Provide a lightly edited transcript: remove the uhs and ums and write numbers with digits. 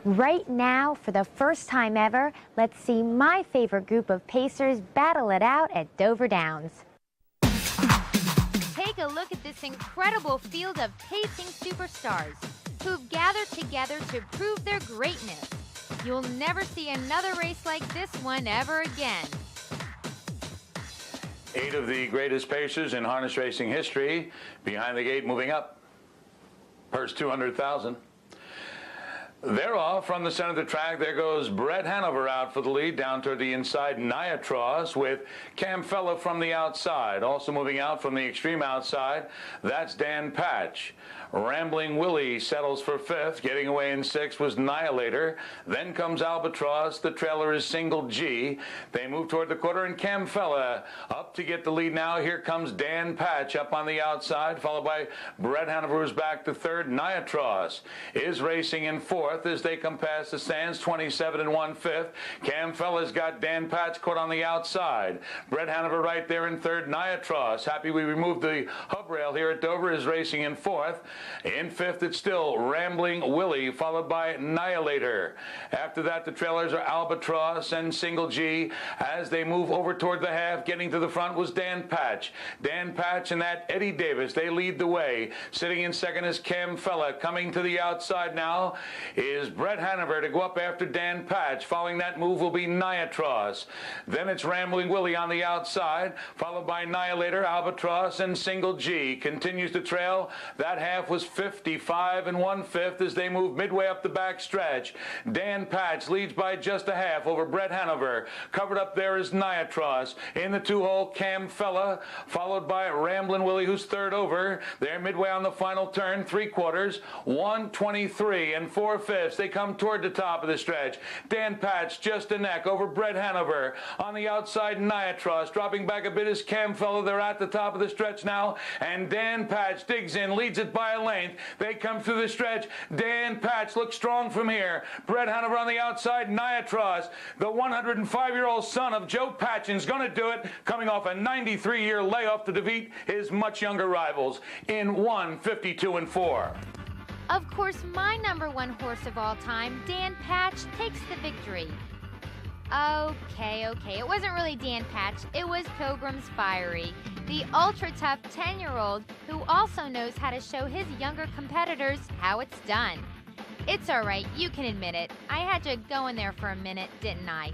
Right now, for the first time ever, let's see my favorite group of pacers battle it out at Dover Downs. Take a look at this incredible field of pacing superstars who've gathered together to prove their greatness. You'll never see another race like this one ever again. 8 of the greatest pacers in harness racing history behind the gate moving up. Purse $200,000. They're off from the center of the track. There goes Brett Hanover out for the lead. Down toward the inside, Niatros with Cam Fella from the outside. Also moving out from the extreme outside, that's Dan Patch. Rambling Willie settles for 5th. Getting away in 6th was Nihilator. Then comes Albatross. The trailer is Single G. They move toward the quarter, and Cam Fella up to get the lead now. Here comes Dan Patch up on the outside, followed by Brett Hanover, who's back to 3rd. Niatros is racing in 4th as they come past the stands, 27 1/5. Cam Fella's got Dan Patch caught on the outside. Brett Hanover right there in 3rd. Niatros, happy we removed the hub rail here at Dover, is racing in 4th. In 5th, it's still Rambling Willie, followed by Nihilator. After that, the trailers are Albatross and Single G. As they move over toward the half, getting to the front was Dan Patch. Dan Patch and that Eddie Davis, they lead the way. Sitting in 2nd is Cam Fella. Coming to the outside now is Brett Hanover to go up after Dan Patch. Following that move will be Niatros. Then it's Rambling Willie on the outside, followed by Nihilator, Albatross, and Single G. Continues to trail. That half was 55 1/5 as they move midway up the back stretch. Dan Patch leads by just a half over Brett Hanover. Covered up there is Niatros. In the 2-hole, Cam Fella, followed by Ramblin' Willie, who's 3rd over. They're midway on the final turn, 3/4, 1:23 4/5. They come toward the top of the stretch. Dan Patch just a neck over Brett Hanover. On the outside, Niatros dropping back a bit is Cam Fella. They're at the top of the stretch now, and Dan Patch digs in, leads it by a length. They come through the stretch. Dan Patch looks strong from here. Brett Hanover on the outside. Niatros, the 105-year-old son of Joe Patchin's going to do it, coming off a 93-year layoff to defeat his much younger rivals in 1:52 4. Of course, my #1 horse of all time, Dan Patch, takes the victory. Okay, it wasn't really Dan Patch, it was Pilgrim's Fiery, the ultra-tough 10-year-old who also knows how to show his younger competitors how it's done. It's alright, you can admit it. I had to go in there for a minute, didn't I?